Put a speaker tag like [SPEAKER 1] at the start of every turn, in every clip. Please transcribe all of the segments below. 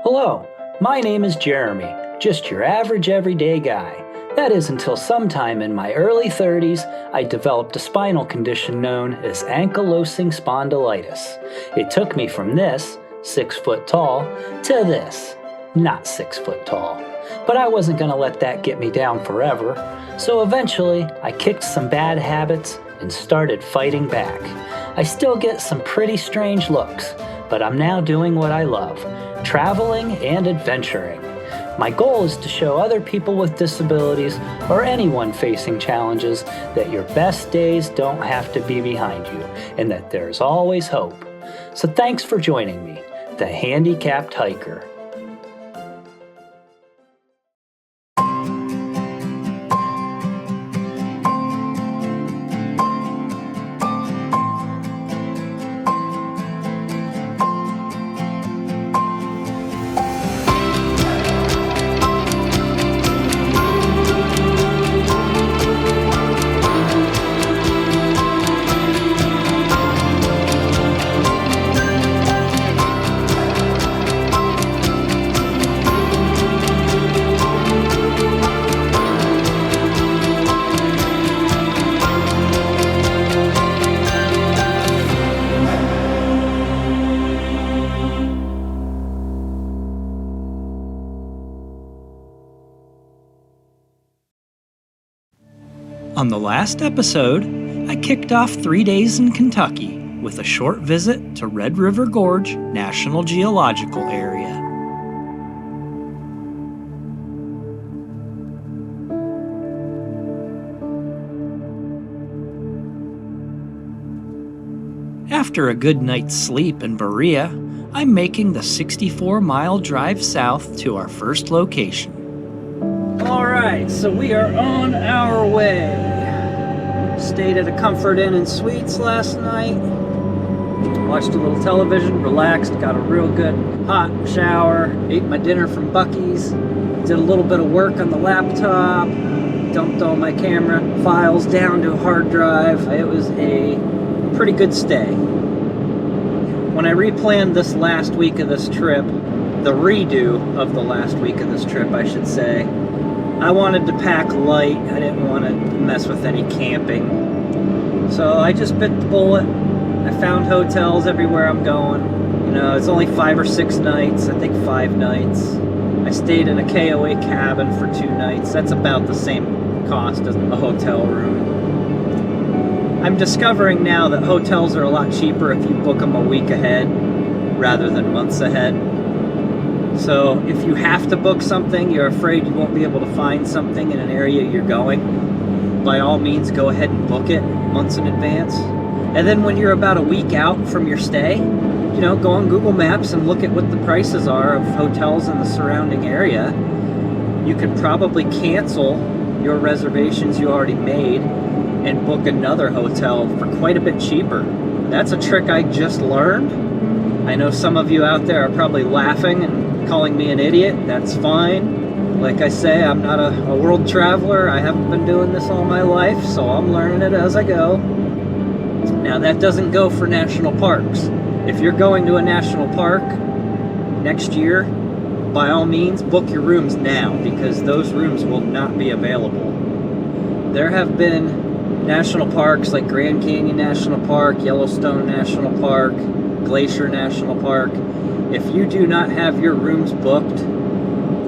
[SPEAKER 1] Hello, my name is Jeremy, just your average everyday guy. That is until sometime in my early 30s, I developed a spinal condition known as ankylosing spondylitis. It took me from this, 6 foot tall, to this, not 6 foot tall. But I wasn't going to let that get me down forever, so eventually I kicked some bad habits and started fighting back. I still get some pretty strange looks, but I'm now doing what I love, traveling and adventuring. My goal is to show other people with disabilities or anyone facing challenges that your best days don't have to be behind you and that there's always hope. So thanks for joining me, the Handicapped Hiker. On the last episode, I kicked off 3 days in Kentucky with a short visit to Red River Gorge National Geological Area. After a good night's sleep in Berea, I'm making the 64-mile drive south to our first location. Alright, so we are on our way. Stayed at a Comfort Inn and Suites last night. Watched a little television, relaxed, got a real good hot shower. Ate my dinner from Buc-ee's. Did a little bit of work on the laptop. Dumped all my camera files down to a hard drive. It was a pretty good stay. When I replanned this last week of this trip, the redo of the last week of this trip, I should say, I wanted to pack light. I didn't want to mess with any camping. So I just bit the bullet. I found hotels everywhere I'm going. You know, it's only 5 or 6 nights. I think 5 nights. I stayed in a KOA cabin for 2 nights. That's about the same cost as a hotel room. I'm discovering now that hotels are a lot cheaper if you book them a week ahead rather than months ahead. So if you have to book something, you're afraid you won't be able to find something in an area you're going, by all means go ahead and book it months in advance. And then when you're about a week out from your stay, you know, go on Google Maps and look at what the prices are of hotels in the surrounding area. You could probably cancel your reservations you already made and book another hotel for quite a bit cheaper. That's a trick I just learned. I know some of you out there are probably laughing and calling me an idiot. That's fine. Like I say, I'm not a world traveler. I haven't been doing this all my life, so I'm learning it as I go. Now, that doesn't go for national parks. If you're going to a national park next year, by all means, book your rooms now, because those rooms will not be available. There have been national parks like Grand Canyon National Park, Yellowstone National Park, Glacier National Park. If you do not have your rooms booked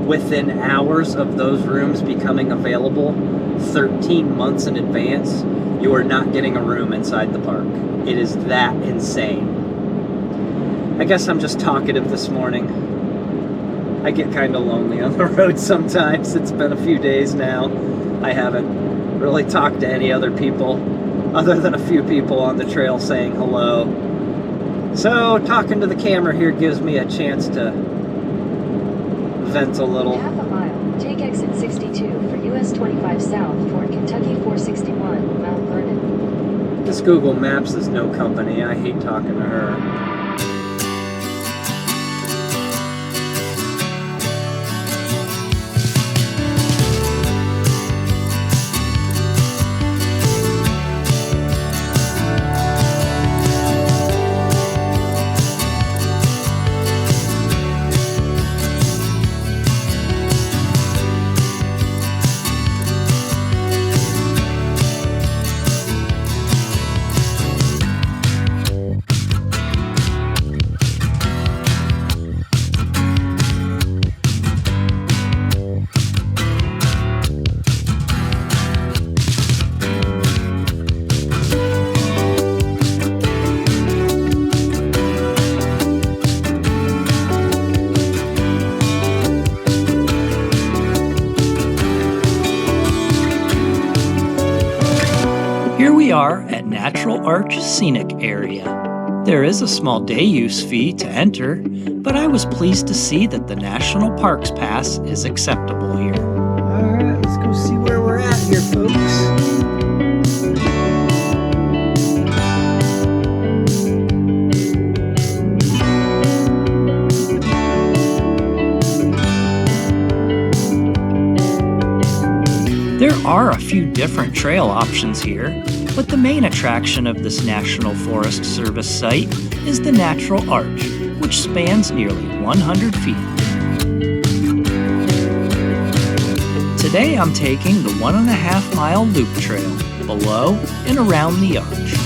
[SPEAKER 1] within hours of those rooms becoming available 13 months in advance, you are not getting a room inside the park. It is that insane. I guess I'm just talkative this morning. I get kind of lonely on the road sometimes. It's been a few days now. I haven't really talked to any other people other than a few people on the trail saying hello. So talking to the camera here gives me a chance to vent a little.
[SPEAKER 2] Half a mile, take exit 62 for US 25 South toward Kentucky 461, Mount Vernon.
[SPEAKER 1] This Google Maps is no company. I hate talking to her. Natural Arch Scenic Area. There is a small day use fee to enter, but I was pleased to see that the National Parks Pass is acceptable here.
[SPEAKER 3] Alright, let's go see where we're at here, folks.
[SPEAKER 1] There are a few different trail options here, but the main attraction of this National Forest Service site is the Natural Arch, which spans nearly 100 feet. Today I'm taking the 1.5 mile loop trail below and around the arch.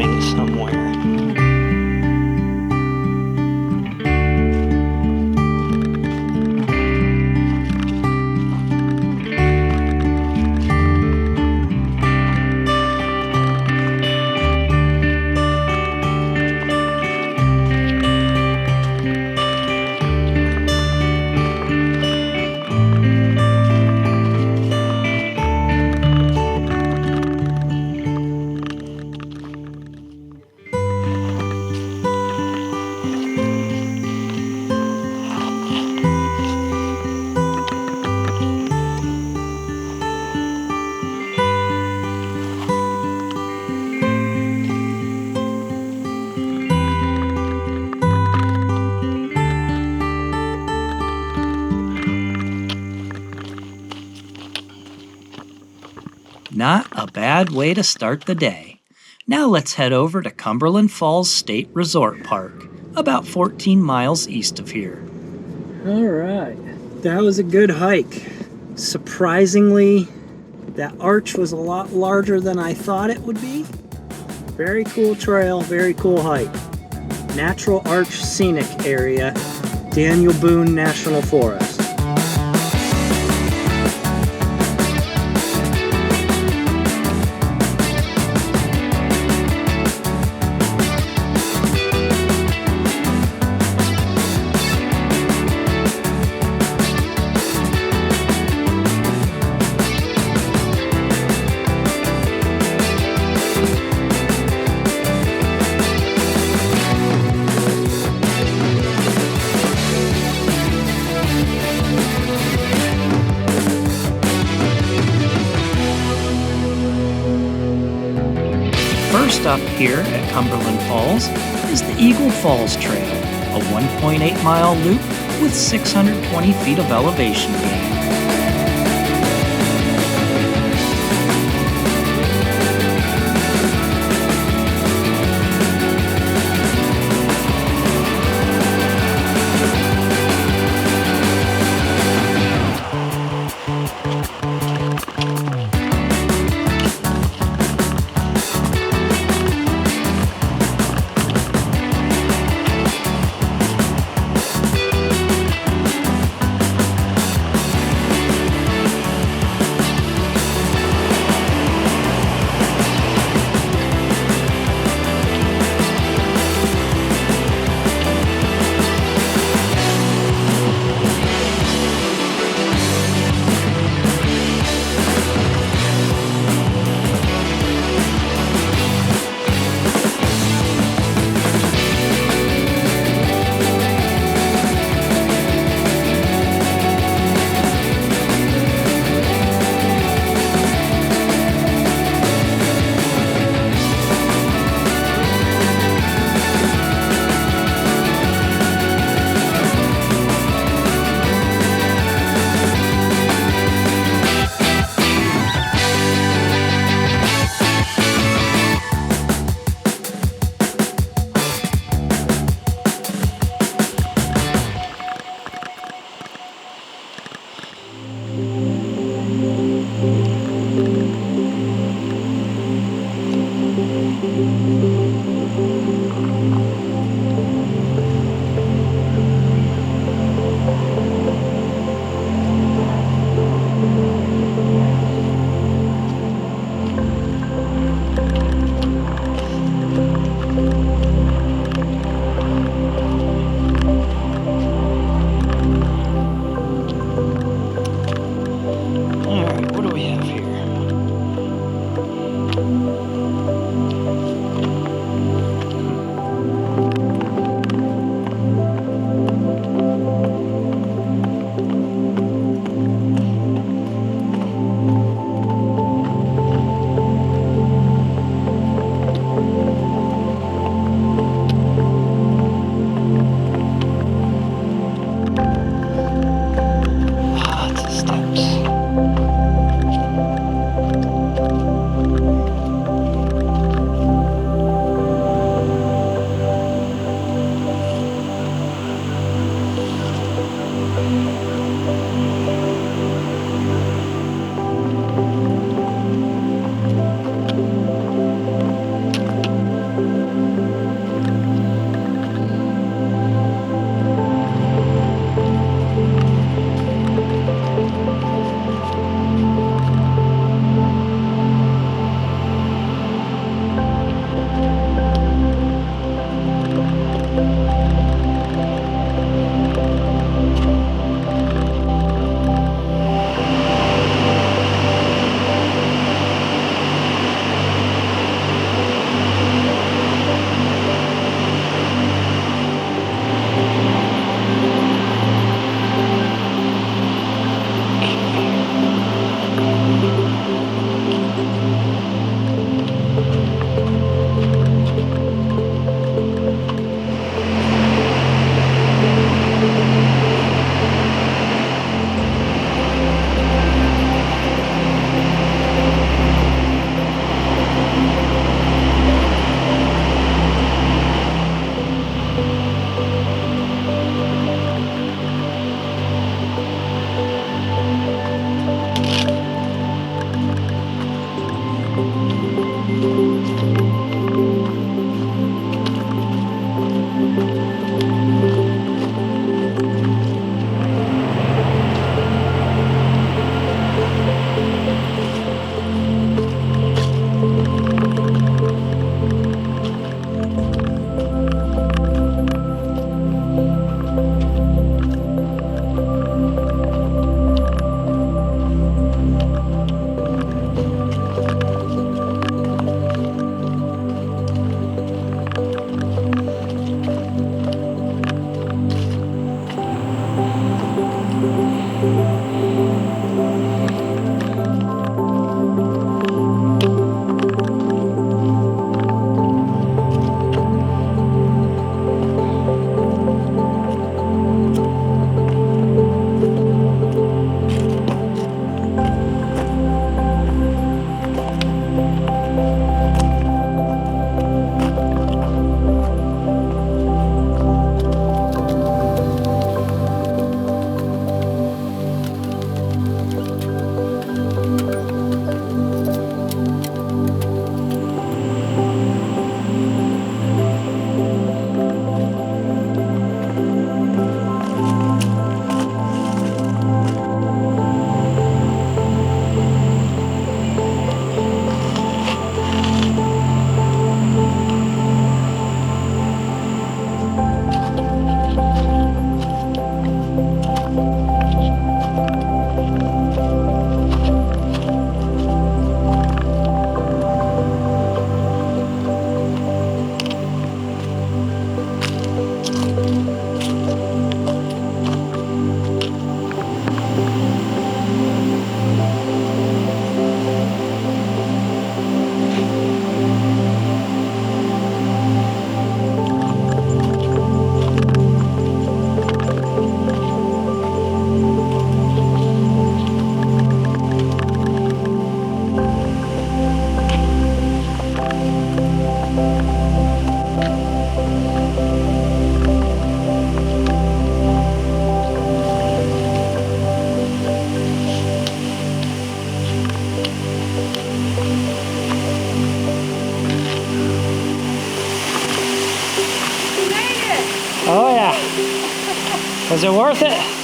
[SPEAKER 3] rving somewhere.
[SPEAKER 1] Not a bad way to start the day. Now let's head over to Cumberland Falls State Resort Park, about 14 miles east of here.
[SPEAKER 3] All right, that was a good hike. Surprisingly, that arch was a lot larger than I thought it would be. Very cool trail, very cool hike. Natural Arch Scenic Area, Daniel Boone National Forest.
[SPEAKER 1] First up here at Cumberland Falls is the Eagle Falls Trail, a 1.8-mile loop with 620 feet of elevation gain. Was it worth it?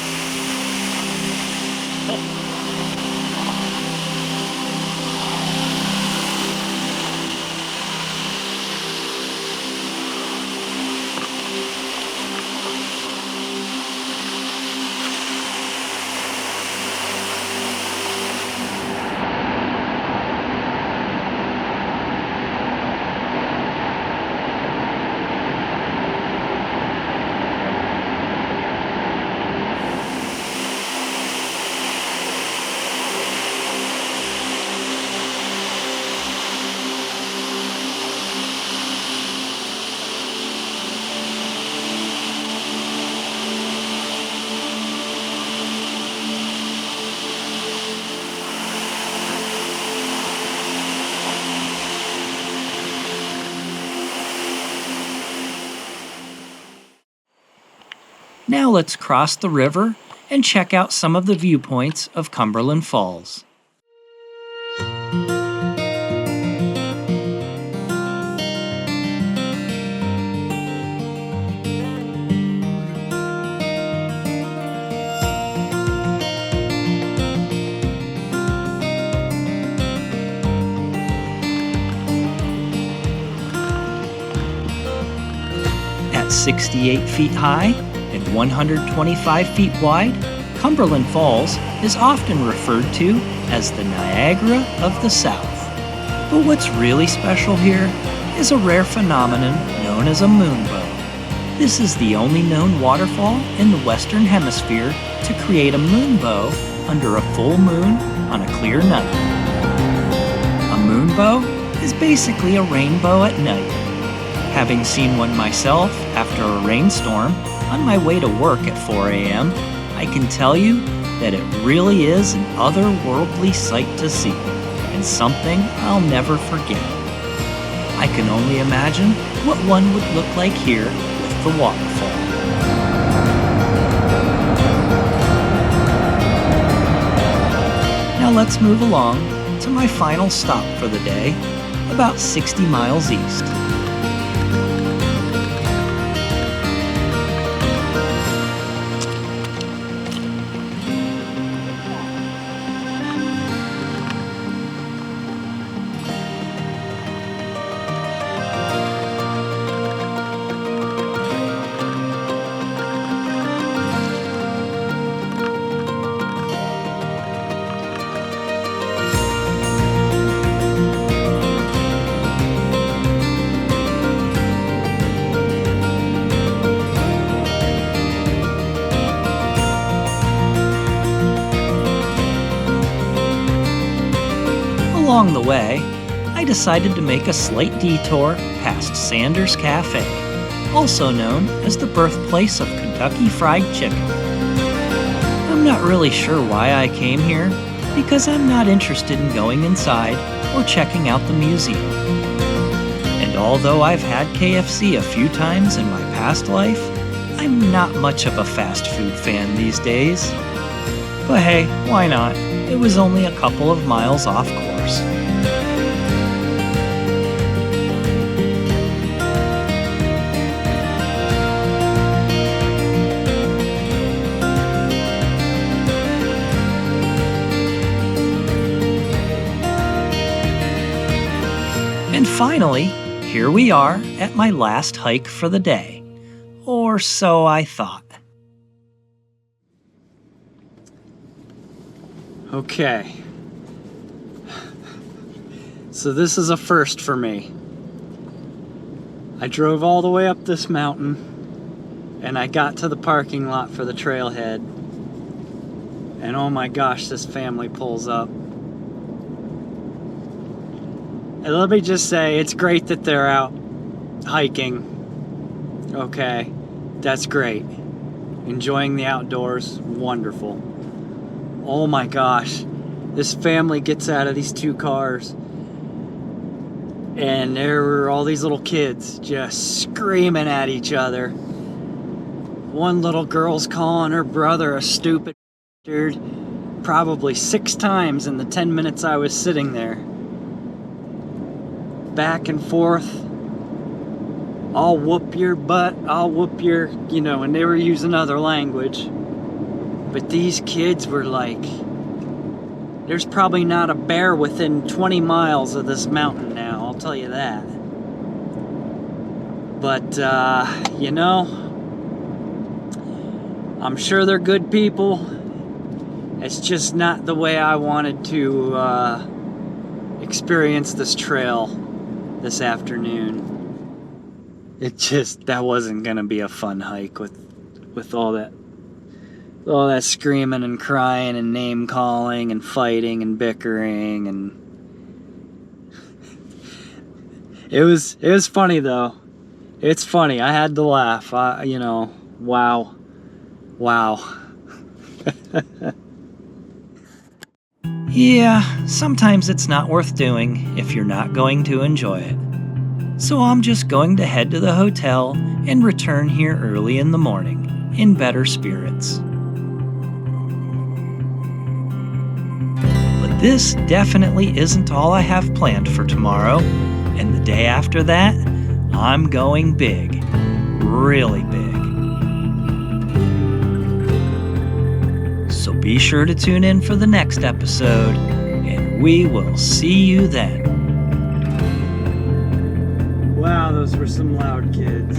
[SPEAKER 1] Now let's cross the river and check out some of the viewpoints of Cumberland Falls. At 68 feet high and 125 feet wide, Cumberland Falls is often referred to as the Niagara of the South. But what's really special here is a rare phenomenon known as a moonbow. This is the only known waterfall in the Western Hemisphere to create a moonbow under a full moon on a clear night. A moonbow is basically a rainbow at night. Having seen one myself after a rainstorm on my way to work at 4 a.m., I can tell you that it really is an otherworldly sight to see, and something I'll never forget. I can only imagine what one would look like here with the waterfall. Now let's move along to my final stop for the day, about 60 miles east. Along the way, I decided to make a slight detour past Sanders Cafe, also known as the birthplace of Kentucky Fried Chicken. I'm not really sure why I came here, because I'm not interested in going inside or checking out the museum. And although I've had KFC a few times in my past life, I'm not much of a fast food fan these days. But hey, why not? It was only a couple of miles off course. And finally, here we are at my last hike for the day. Or so I thought. Okay. So this is a first for me. I drove all the way up this mountain and I got to the parking lot for the trailhead. And oh my gosh, this family pulls up. And let me just say, it's great that they're out hiking. Okay, that's great. Enjoying the outdoors, wonderful. Oh my gosh, this family gets out of these two cars and there were all these little kids just screaming at each other. One little girl's calling her brother a stupid bastard probably 6 times in the 10 minutes I was sitting there. Back and forth.
[SPEAKER 3] I'll whoop your butt, I'll whoop your, and they were using other language. But these kids were like, there's probably not a bear within 20 miles of this mountain now, I'll tell you that. But, I'm sure they're good people. It's just not the way I wanted to experience this trail this afternoon. That wasn't gonna be a fun hike with all that screaming and crying and name calling and fighting and bickering, and it was funny though. It's funny. I had to laugh. Wow.
[SPEAKER 1] Yeah, sometimes it's not worth doing if you're not going to enjoy it. So I'm just going to head to the hotel and return here early in the morning, in better spirits. But this definitely isn't all I have planned for tomorrow, and the day after that, I'm going big, really big. So be sure to tune in for the next episode, and we will see you then.
[SPEAKER 3] Wow, those were some loud kids.